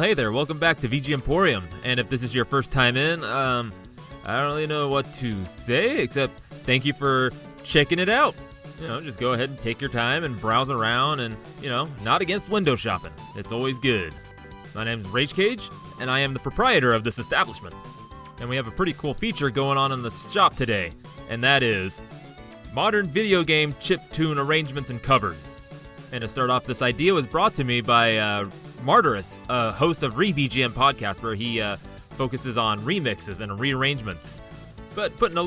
hey there, welcome back to VG Emporium, and if this is your first time in, I don't really know what to say, except thank you for checking it out. Just go ahead and take your time and browse around and, not against window shopping. It's always good. My name's Rage Cage, and I am the proprietor of this establishment. And we have a pretty cool feature going on in the shop today, and that is modern video game chiptune arrangements and covers. And to start off, this idea was brought to me by Martyrus, a host of VGM podcast, where he focuses on remixes and rearrangements, but putting a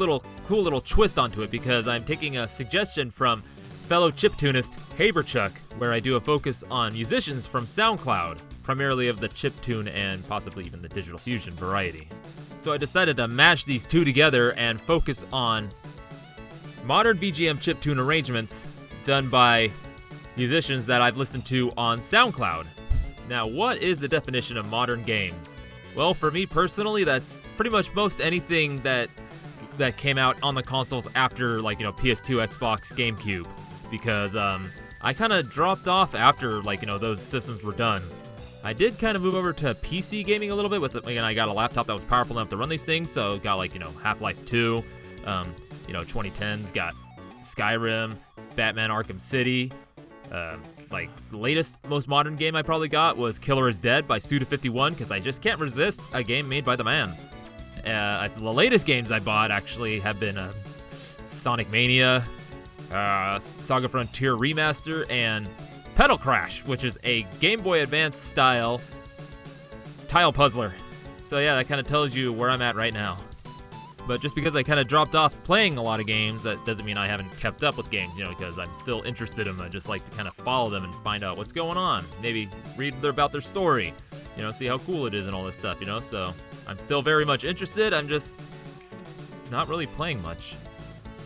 cool little twist onto it because I'm taking a suggestion from fellow chiptunist Haberchuck, where I do a focus on musicians from SoundCloud, primarily of the chiptune and possibly even the digital fusion variety. So I decided to mash these two together and focus on modern VGM chiptune arrangements done by musicians that I've listened to on SoundCloud. Now, what is the definition of modern games? Well, for me personally, that's pretty much most anything that came out on the consoles after, PS2, Xbox, GameCube, because I kind of dropped off after, those systems were done. I did kind of move over to PC gaming a little bit again, I got a laptop that was powerful enough to run these things, so got Half-Life 2, 2010s, got Skyrim, Batman Arkham City. The latest, most modern game I probably got was Killer is Dead by Suda51, because I just can't resist a game made by the man. The latest games I bought actually have been Sonic Mania, Saga Frontier Remaster, and Pedal Crash, which is a Game Boy Advance style tile puzzler. So yeah, that kind of tells you where I'm at right now. But just because I kind of dropped off playing a lot of games, that doesn't mean I haven't kept up with games, because I'm still interested in them. I just like to kind of follow them and find out what's going on. Maybe read about their story, see how cool it is and all this stuff, So I'm still very much interested. I'm just not really playing much.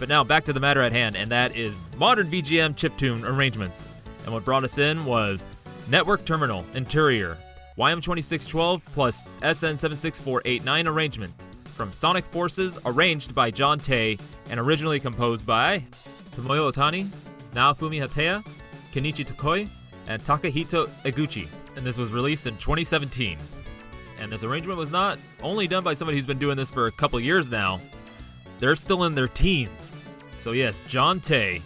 But now back to the matter at hand, and that is modern VGM chiptune arrangements. And what brought us in was Network Terminal, Interior, YM2612 plus SN76489 arrangement from Sonic Forces, arranged by John Tay and originally composed by Tomoya Ohtani, Naofumi Hataya, Kenichi Tokoi, and Takahito Eguchi. And this was released in 2017. And this arrangement was not only done by somebody who's been doing this for a couple years now, they're still in their teens. So yes, John Tay,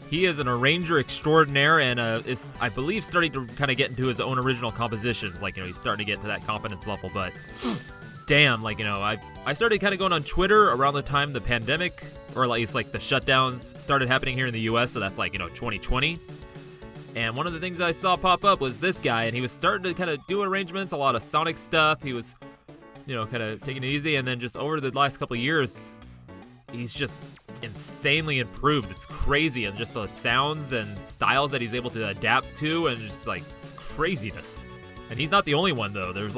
he is an arranger extraordinaire and is, I believe, starting to kind of get into his own original compositions. He's starting to get to that confidence level, but damn, I started kind of going on Twitter around the time the pandemic, or at least the shutdowns started happening here in the US, so that's 2020. And one of the things I saw pop up was this guy, and he was starting to kind of do arrangements, a lot of Sonic stuff. He was, kind of taking it easy, and then just over the last couple of years, he's just insanely improved. It's crazy, and just the sounds and styles that he's able to adapt to, and just it's craziness. And he's not the only one, though. There's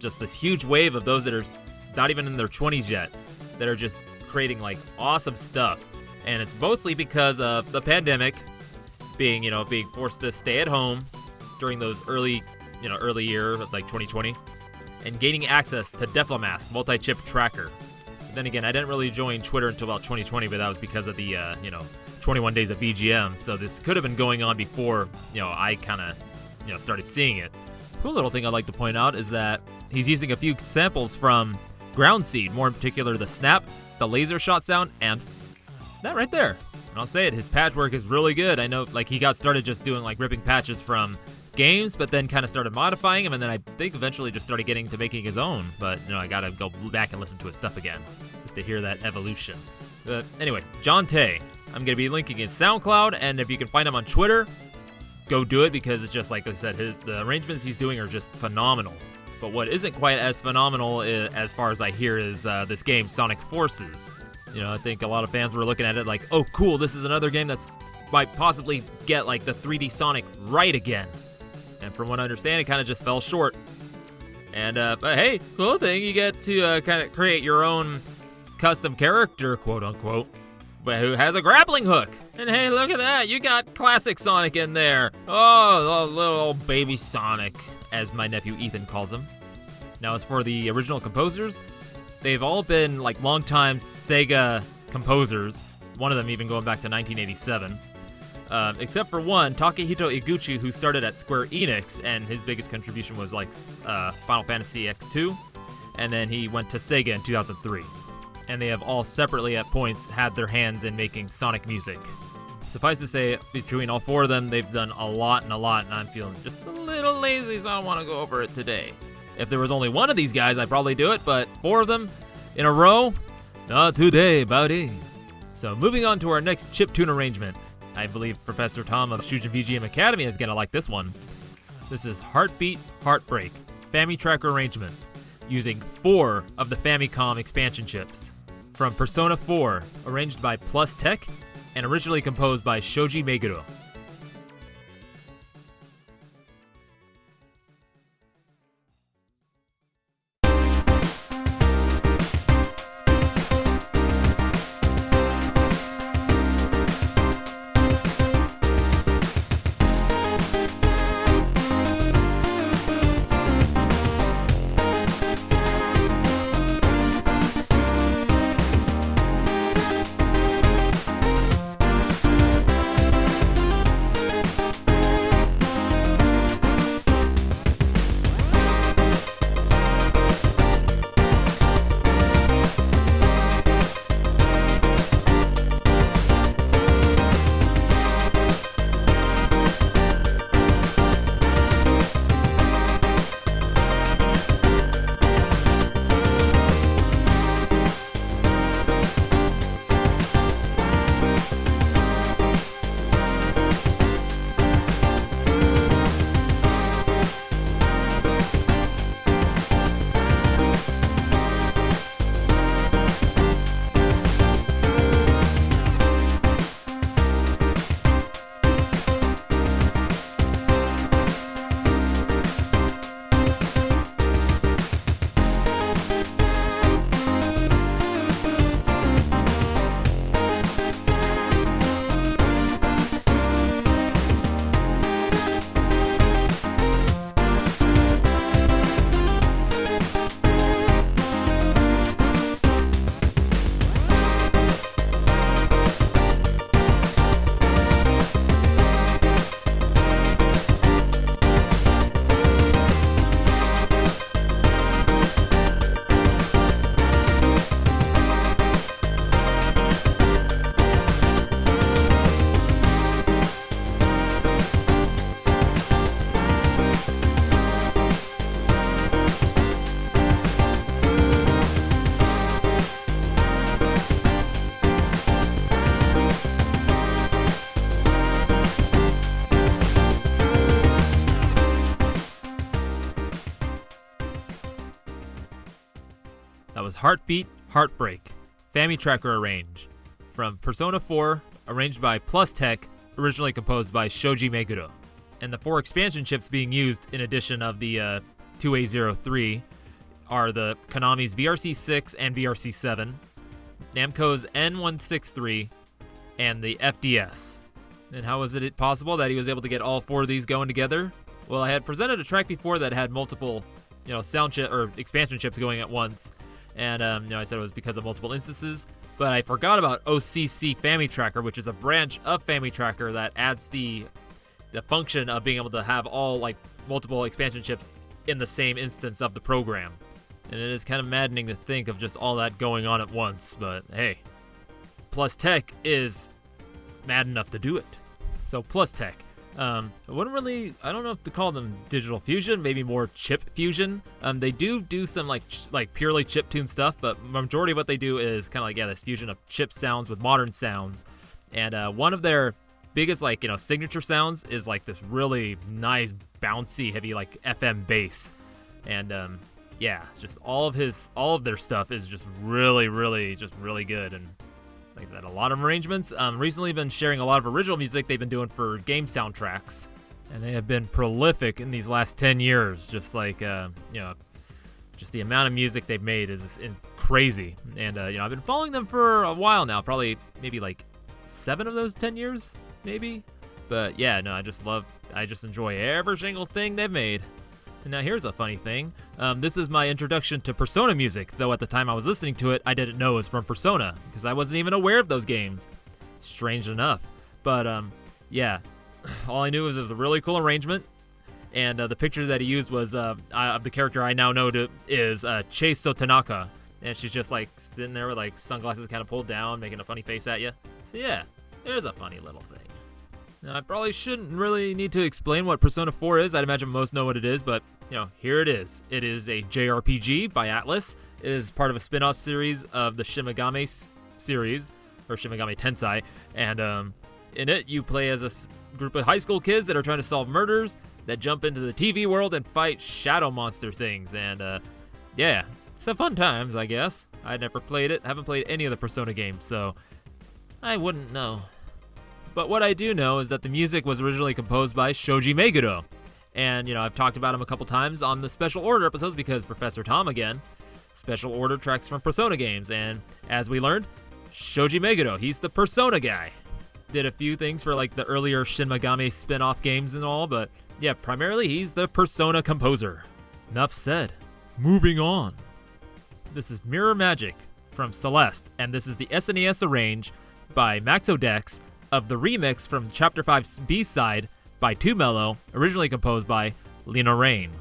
just this huge wave of those that are not even in their 20s yet that are just creating awesome stuff. And it's mostly because of the pandemic, being forced to stay at home during those early year of 2020, and gaining access to Deflamask multi-chip tracker. Then again, I didn't really join Twitter until about 2020, but that was because of the 21 days of VGM. So this could have been going on before I kind of started seeing it. Cool little thing I'd like to point out is that he's using a few samples from Ground Seed, more in particular the snap, the laser shot sound, and that right there. And I'll say it, his patchwork is really good. I know he got started just doing ripping patches from games, but then kind of started modifying them, and then I think eventually just started getting to making his own. But I gotta go back and listen to his stuff again just to hear that evolution. But anyway, John Tay, I'm gonna be linking his SoundCloud, and if you can find him on Twitter, go do it, because it's just like I said, the arrangements he's doing are just phenomenal. But what isn't quite as phenomenal, as far as I hear, is this game Sonic Forces. I think a lot of fans were looking at it oh cool, this is another game that's might possibly get the 3D Sonic right again. And from what I understand, it kind of just fell short. And but hey, cool thing, you get to kind of create your own custom character, quote unquote, but who has a grappling hook. And hey, look at that, you got classic Sonic in there. Oh, little old baby Sonic, as my nephew Ethan calls him. Now, as for the original composers, they've all been longtime Sega composers, one of them even going back to 1987. except for one, Takahito Eguchi, who started at Square Enix, and his biggest contribution was like Final Fantasy X2, and then he went to Sega in 2003. And they have all separately at points had their hands in making Sonic music. Suffice to say, between all four of them, they've done a lot, and I'm feeling just a little lazy, so I don't want to go over it today. If there was only one of these guys, I'd probably do it, but four of them in a row? Not today, buddy. So moving on to our next chiptune arrangement. I believe Professor Tom of Shujin VGM Academy is going to like this one. This is Heartbeat, Heartbreak, FamiTracker arrangement, using 4 of the Famicom expansion chips. From Persona 4, arranged by Plus Tech, and originally composed by Shoji Meguro. That was Heartbeat, Heartbreak, FamiTracker Arrange, from Persona 4, arranged by Plus Tech, originally composed by Shoji Meguro. And the 4 expansion chips being used in addition of the 2A03 are the Konami's VRC6 and VRC7, Namco's N163, and the FDS. And how was it possible that he was able to get all 4 of these going together? Well, I had presented a track before that had multiple, sound chip or expansion chips going at once, and I said it was because of multiple instances. But I forgot about OCC FamiTracker, which is a branch of FamiTracker that adds the function of being able to have all multiple expansion chips in the same instance of the program. And it is kind of maddening to think of just all that going on at once, but hey, Plus Tech is mad enough to do it. So Plus Tech, I don't know if to call them digital fusion, maybe more chip fusion. They do some purely chiptune stuff, but majority of what they do is kind of this fusion of chip sounds with modern sounds. And one of their biggest signature sounds is this really nice bouncy heavy FM bass. And just all of their stuff is just really good. And like I said, a lot of arrangements. Recently been sharing a lot of original music they've been doing for game soundtracks, and they have been prolific in these last 10 years. Just just the amount of music they've made is crazy. And I've been following them for a while now, probably maybe 7 of those 10 years, maybe. But I just enjoy every single thing they've made. And now here's a funny thing. This is my introduction to Persona music, though at the time I was listening to it, I didn't know it was from Persona, because I wasn't even aware of those games. Strange enough. But yeah, all I knew was it was a really cool arrangement. And the picture that he used was of the character I now know is Chase Sotanaka. And she's just like sitting there with like sunglasses kind of pulled down, making a funny face at you. So yeah, there's a funny little thing. Now, I probably shouldn't really need to explain what Persona 4 is. I'd imagine most know what it is, but here it is. It is a JRPG by Atlus. It is part of a spin-off series of the Shin Megami series, or Shin Megami Tensei. And in it, you play as a group of high school kids that are trying to solve murders, that jump into the TV world and fight shadow monster things. And yeah, some fun times, I guess. I never played it. Haven't played any of the Persona games, so I wouldn't know. But what I do know is that the music was originally composed by Shoji Meguro. And, I've talked about him a couple times on the Special Order episodes because Professor Tom, again, Special Order tracks from Persona games. And as we learned, Shoji Meguro, he's the Persona guy. Did a few things for like the earlier Shin Megami spin-off games and all, but yeah, primarily he's the Persona composer. Enough said. Moving on. This is Mirror Magic from Celeste, and this is the SNES arrange by Maxodex of the remix from Chapter 5's B-side by Too Mellow, originally composed by Lena Raine.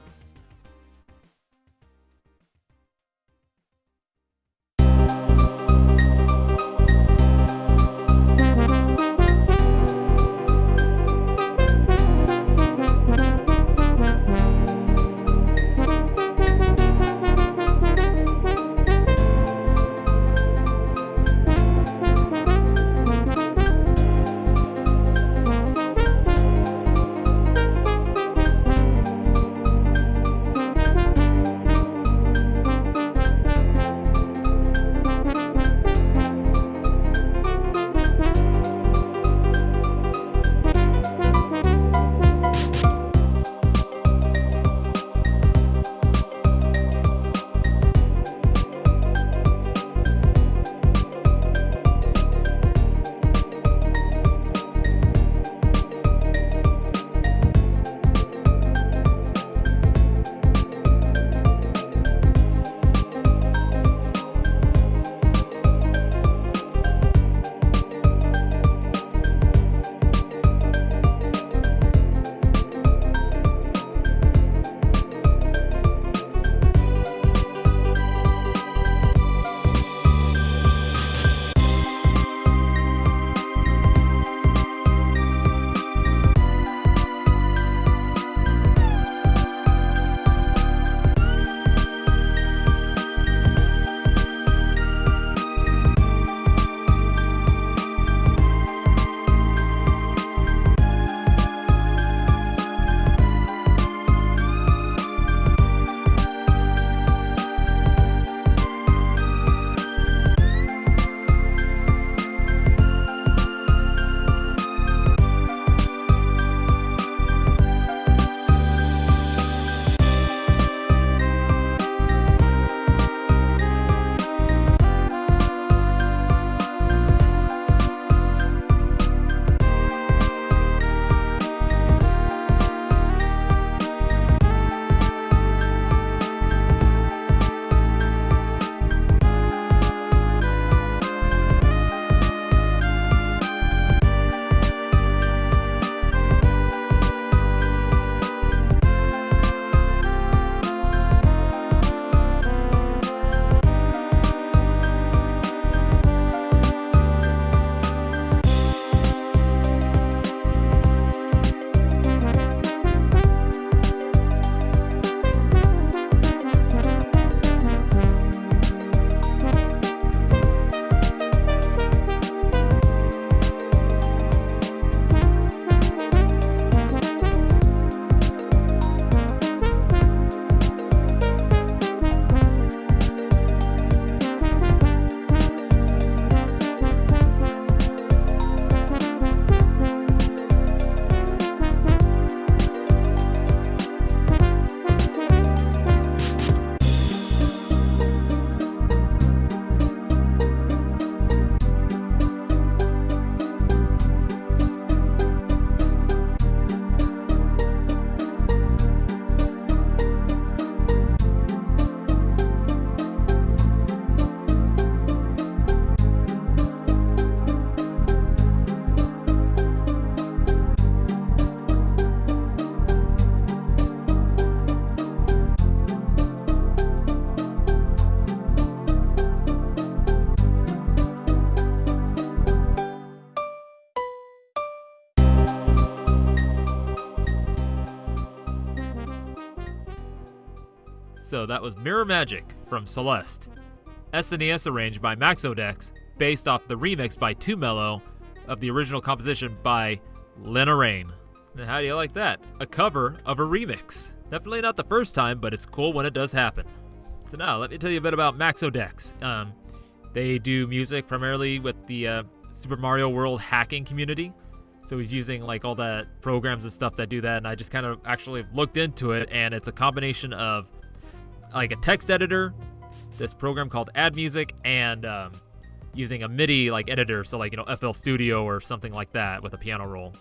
So that was Mirror Magic from Celeste. SNES arranged by Maxodex, based off the remix by Too Mellow of the original composition by Lena Raine. And how do you like that? A cover of a remix. Definitely not the first time, but it's cool when it does happen. So now, let me tell you a bit about Maxodex. They do music primarily with the Super Mario World hacking community. So he's using like all the programs and stuff that do that, and I just kind of actually looked into it, and it's a combination of like a text editor, this program called Add Music, and using a MIDI like editor, so like, FL Studio or something like that with a piano roll.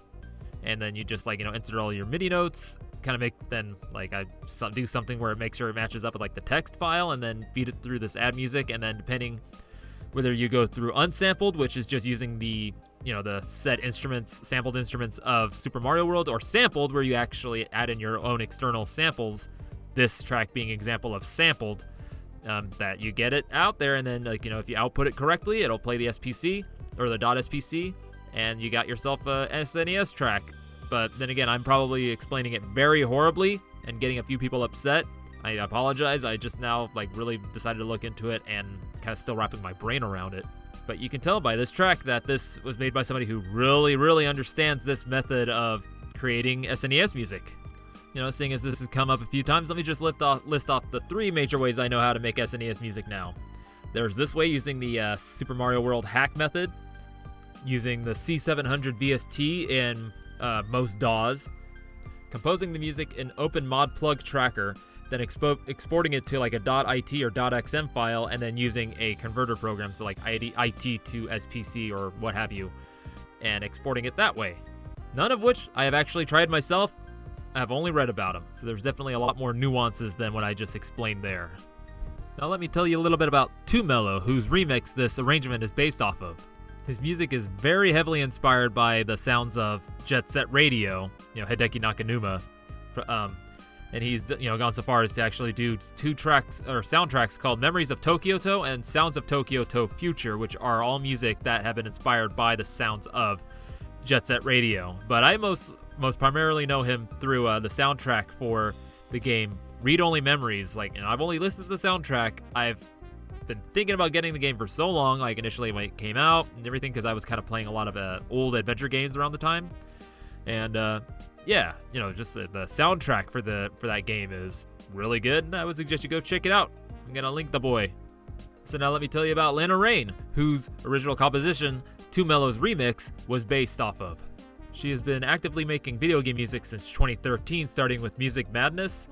And then you just like, insert all your MIDI notes, kind of make, then like I do something where it makes sure it matches up with like the text file, and then feed it through this Add Music, and then depending whether you go through unsampled, which is just using the, the set instruments, sampled instruments of Super Mario World, or sampled, where you actually add in your own external samples, this track being an example of sampled, that you get it out there, and then like, if you output it correctly, it'll play the SPC, or the .SPC, and you got yourself a SNES track. But then again, I'm probably explaining it very horribly and getting a few people upset. I apologize. I just now like really decided to look into it and kind of still wrapping my brain around it. But you can tell by this track that this was made by somebody who really, really understands this method of creating SNES music. Seeing as this has come up a few times, let me just list off the 3 major ways I know how to make SNES music now. There's this way, using the Super Mario World hack method, using the C700 VST in most DAWs, composing the music in Open Mod Plug Tracker, then exporting it to like a .it or .xm file, and then using a converter program, so like IT to SPC or what have you, and exporting it that way. None of which I have actually tried myself. I've only read about them, so there's definitely a lot more nuances than what I just explained there. Now let me tell you a little bit about Too Mellow, whose remix this arrangement is based off of. His music is very heavily inspired by the sounds of Jet Set Radio, Hideki Nakanuma, and he's gone so far as to actually do 2 tracks or soundtracks called Memories of Tokyo-to and Sounds of Tokyo-to Future, which are all music that have been inspired by the sounds of Jet Set Radio. But I most primarily know him through the soundtrack for the game Read Only Memories. I've only listened to the soundtrack. I've been thinking about getting the game for so long, like initially when it came out and everything, because I was kind of playing a lot of old adventure games around the time. And just the soundtrack for that game is really good, and I would suggest you go check it out. I'm gonna link the boy. So now let me tell you about Lena Raine, whose original composition, Too Mellow's remix, was based off of. She has been actively making video game music since 2013, starting with Music Madness,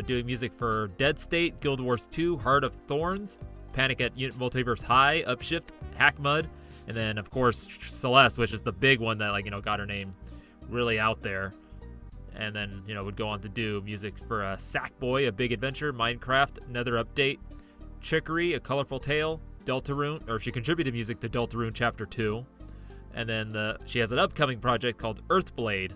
doing music for Dead State, Guild Wars 2, Heart of Thorns, Panic at Multiverse High, Upshift, Hack Mud, and then of course Celeste, which is the big one that got her name really out there. And then would go on to do music for Sackboy, A Big Adventure, Minecraft, Another Update, Chicory, A Colorful Tale, Deltarune, or she contributed music to Deltarune Chapter 2. And then she has an upcoming project called Earthblade.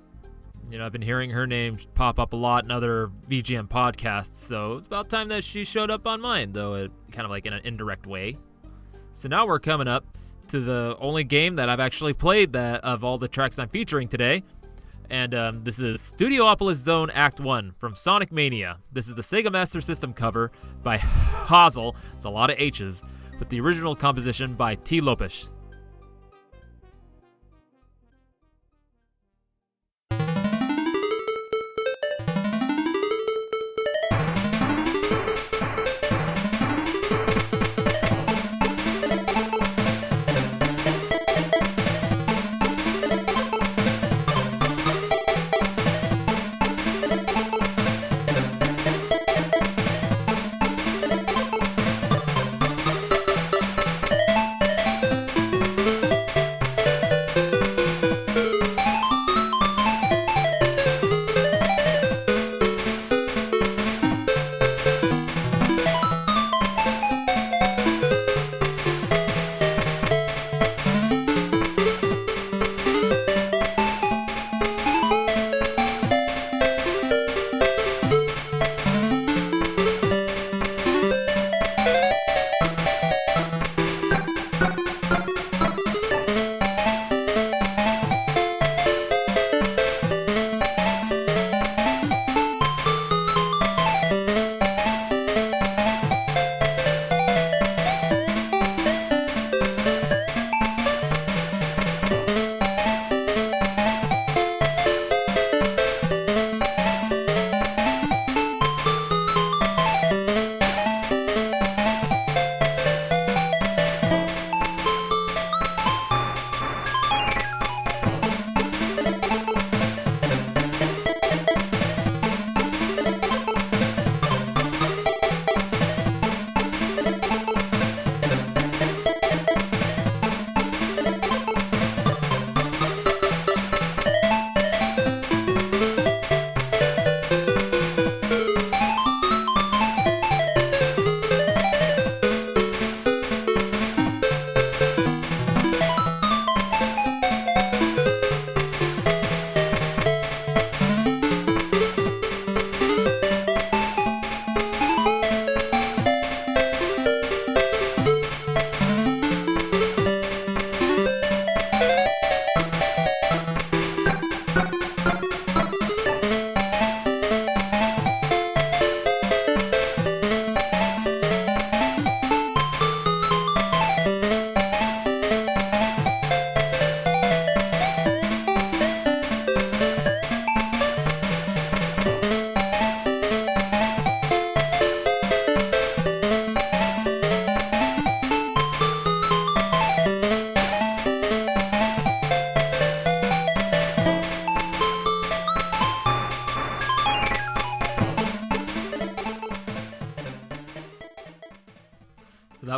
I've been hearing her name pop up a lot in other VGM podcasts, so it's about time that she showed up on mine, though kind of like in an indirect way. So now we're coming up to the only game that I've actually played that of all the tracks I'm featuring today. And this is Studiopolis Zone Act 1 from Sonic Mania. This is the Sega Master System cover by Hazel, it's a lot of H's, with the original composition by T. Lopez.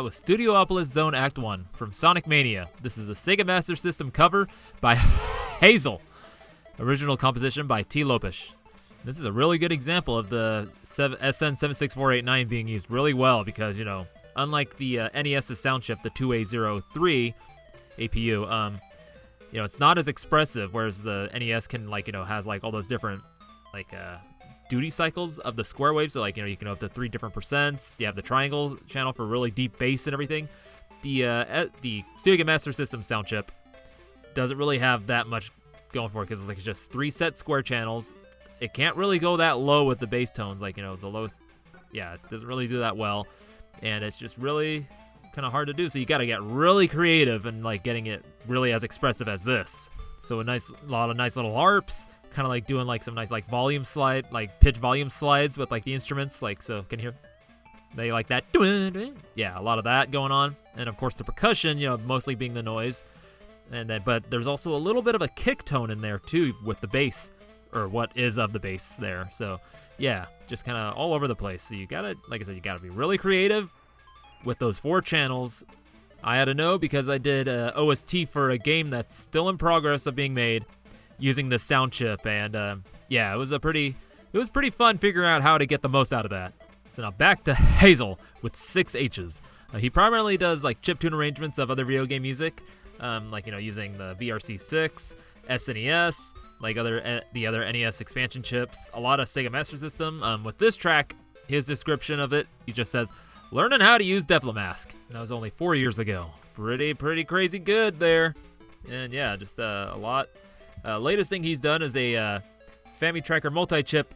That was Studiopolis Zone Act 1 from Sonic Mania. This is the Sega Master System cover by Hazel. Original composition by T. Lopez. This is a really good example of the SN76489 being used really well because, you know, unlike the NES's sound chip, the 2A03 APU, you know, it's not as expressive, whereas the NES can, like, you know, has, like, all those different, like, duty cycles of the square wave. So, like, you know, you can go up to 3 different percents. You have the triangle channel for really deep bass and everything. The Sega Master System sound chip doesn't really have that much going for it because it's just 3 set square channels. It can't really go that low with the bass tones, like, you know, the lowest. Yeah, it doesn't really do that well, and it's just really kind of hard to do. So you got to get really creative and like getting it really as expressive as this. So a lot of nice little harps, kind of like doing like some nice like volume slide, like pitch volume slides with like the instruments. Like, so can you hear? They like that. Yeah, a lot of that going on, and of course the percussion, you know, mostly being the noise, and then but there's also a little bit of a kick tone in there too with the bass. Or what is of the bass there. So yeah, just kind of all over the place. So you gotta, like I said, you gotta be really creative with those 4 channels. I had to know because I did OST for a game that's still in progress of being made using this sound chip, and yeah, it was pretty fun figuring out how to get the most out of that. So now back to Hazel with 6 H's. He primarily does like chiptune arrangements of other video game music, like, you know, using the VRC6, SNES, like the other NES expansion chips, a lot of Sega Master System. With this track, his description of it, he just says, learning how to use Deflamask. That was only 4 years ago. Pretty crazy good there. And yeah, just a lot. Latest thing he's done is a FamiTracker multi-chip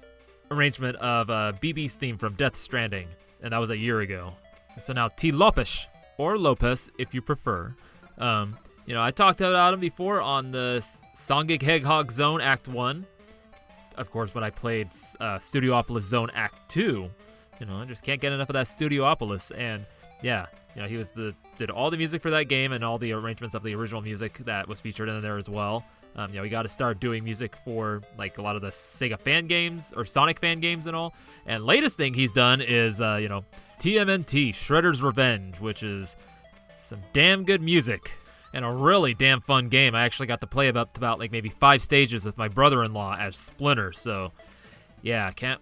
arrangement of BB's theme from Death Stranding. And that was a year ago. And so now T. Lopez, or Lopez if you prefer. You know, I talked about him before on the Sonic Hedgehog Zone Act 1. Of course, when I played Studiopolis Zone Act 2. You know, I just can't get enough of that Studiopolis. And yeah, you know, he did all the music for that game and all the arrangements of the original music that was featured in there as well. You know, he got to start doing music for like a lot of the Sega fan games or Sonic fan games and all. And latest thing he's done is, you know, TMNT, Shredder's Revenge, which is some damn good music. And a really damn fun game. I actually got to play about like maybe 5 stages with my brother-in-law as Splinter. So, yeah, can't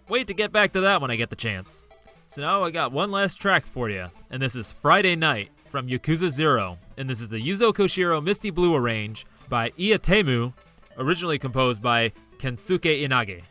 wait to get back to that when I get the chance. So now I got one last track for you, and this is Friday Night from Yakuza 0. And this is the Yuzo Koshiro Misty Blue arrange by Iatemu, originally composed by Kensuke Inage.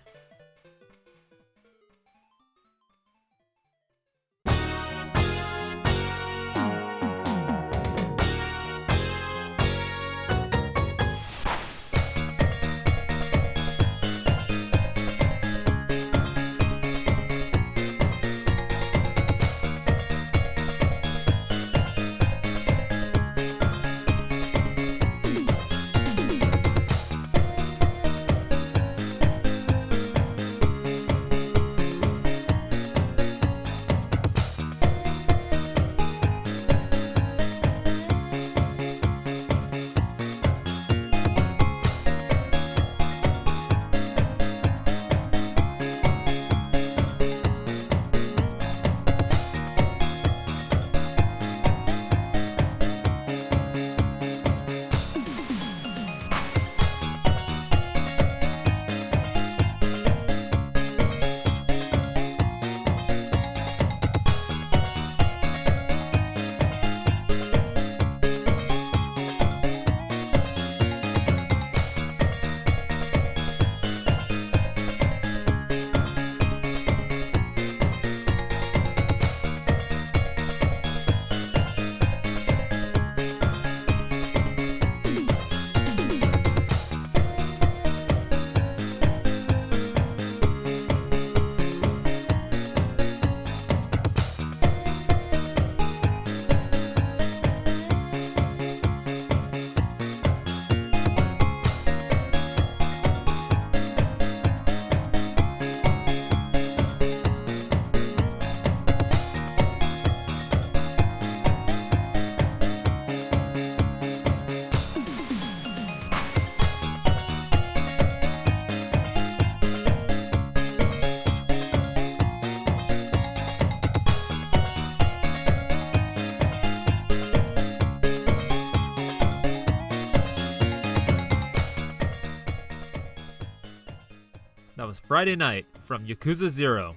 was Friday Night from Yakuza 0.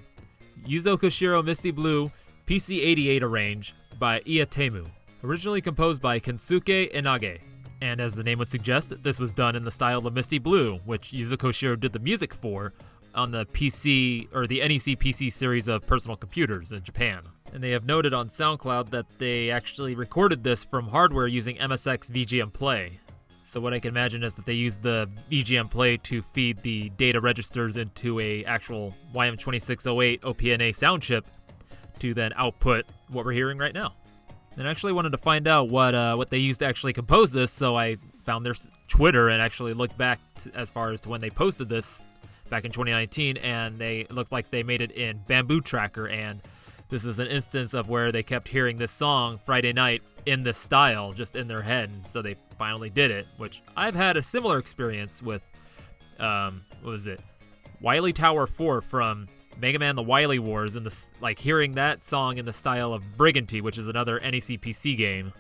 Yuzo Koshiro Misty Blue, PC-88 arranged by Iatemu. Originally composed by Kensuke Inage. And as the name would suggest, this was done in the style of Misty Blue, which Yuzo Koshiro did the music for on the PC, or the NEC PC series of personal computers in Japan. And they have noted on SoundCloud that they actually recorded this from hardware using MSX VGM Play. So what I can imagine is that they used the VGM Play to feed the data registers into a actual YM2608 OPNA sound chip to then output what we're hearing right now. And I actually wanted to find out what they used to actually compose this, so I found their Twitter and actually looked back as far as to when they posted this back in 2019, and it looked like they made it in Bamboo Tracker, and this is an instance of where they kept hearing this song, Friday Night, in this style, just in their head, and so they finally did it, which I've had a similar experience with, Wily Tower 4 from Mega Man The Wily Wars, and hearing that song in the style of Brigantine, which is another NEC PC game.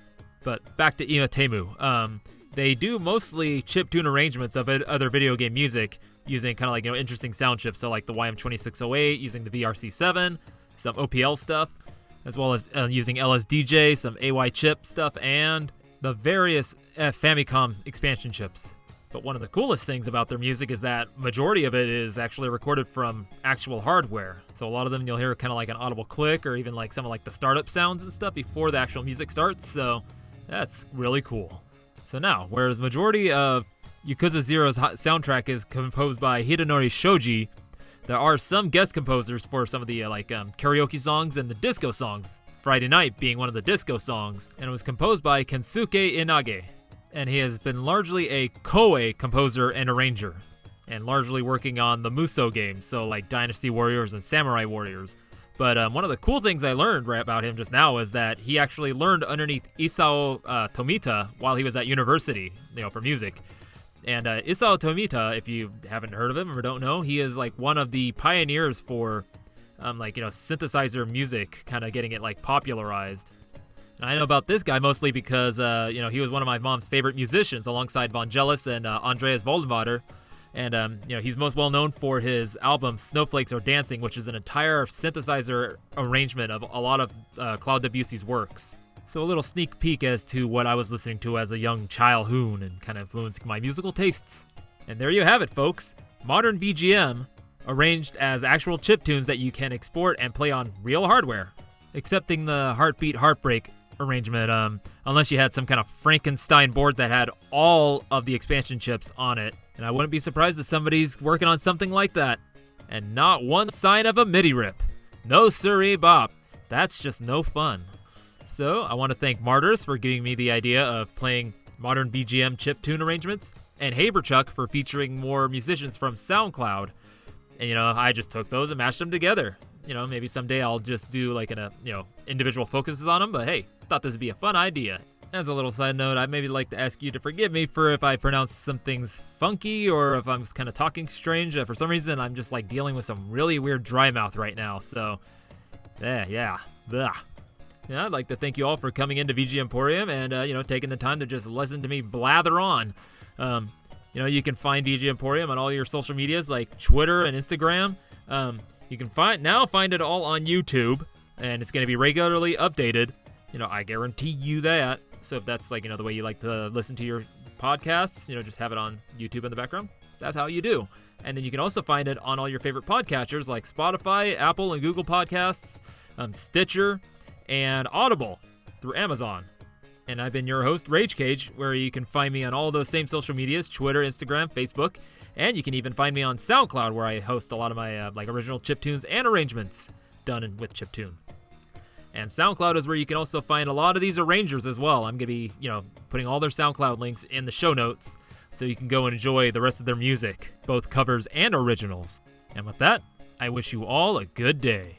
But back to Iatemu. They do mostly chiptune arrangements of other video game music using kind of interesting sound chips, so like the YM2608, using the VRC7, some OPL stuff, as well as using LSDJ, some AY chip stuff, and the various Famicom expansion chips. But one of the coolest things about their music is that majority of it is actually recorded from actual hardware. So a lot of them you'll hear kind of like an audible click, or even like some of like the startup sounds and stuff before the actual music starts. So that's really cool. So now, whereas the majority of Yakuza 0's soundtrack is composed by Hidenori Shoji, there are some guest composers for some of the karaoke songs and the disco songs, Friday Night being one of the disco songs, and it was composed by Kensuke Inage. And he has been largely a Koei composer and arranger, and largely working on the Musou games, so like Dynasty Warriors and Samurai Warriors. But one of the cool things I learned about him just now is that he actually learned underneath Isao Tomita while he was at university, for music. And Isao Tomita, if you haven't heard of him or don't know, he is like one of the pioneers for synthesizer music, kind of getting it popularized. And I know about this guy mostly because he was one of my mom's favorite musicians alongside Vangelis and Andreas Voldenwater. And he's most well known for his album Snowflakes Are Dancing, which is an entire synthesizer arrangement of a lot of Claude Debussy's works. So a little sneak peek as to what I was listening to as a young childhoon and kind of influencing my musical tastes. And there you have it, folks. Modern VGM, arranged as actual chiptunes that you can export and play on real hardware. Excepting the Heartbeat Heartbreak arrangement, unless you had some kind of Frankenstein board that had all of the expansion chips on it. And I wouldn't be surprised if somebody's working on something like that. And not one sign of a MIDI rip. No siree bop. That's just no fun. So I want to thank Martyrs for giving me the idea of playing modern VGM chiptune arrangements, and Haberchuck for featuring more musicians from SoundCloud. And I just took those and mashed them together. Maybe someday I'll just do individual focuses on them, but hey, thought this would be a fun idea. As a little side note, I'd maybe like to ask you to forgive me for if I pronounce some things funky or if I'm just kind of talking strange. For some reason, I'm just dealing with some really weird dry mouth right now, so yeah. Blah. Yeah, I'd like to thank you all for coming into VG Emporium and, taking the time to just listen to me blather on. You can find VG Emporium on all your social medias like Twitter and Instagram. You can find it all on YouTube, and it's going to be regularly updated. I guarantee you that. So if that's the way you like to listen to your podcasts, just have it on YouTube in the background. That's how you do. And then you can also find it on all your favorite podcatchers like Spotify, Apple, and Google Podcasts, Stitcher, and Audible through Amazon. And I've been your host, Rage Cage, where you can find me on all those same social medias, Twitter, Instagram, Facebook, and you can even find me on SoundCloud, where I host a lot of my original chiptunes and arrangements done with chiptune. And SoundCloud is where you can also find a lot of these arrangers as well. I'm going to be, putting all their SoundCloud links in the show notes so you can go and enjoy the rest of their music, both covers and originals. And with that, I wish you all a good day.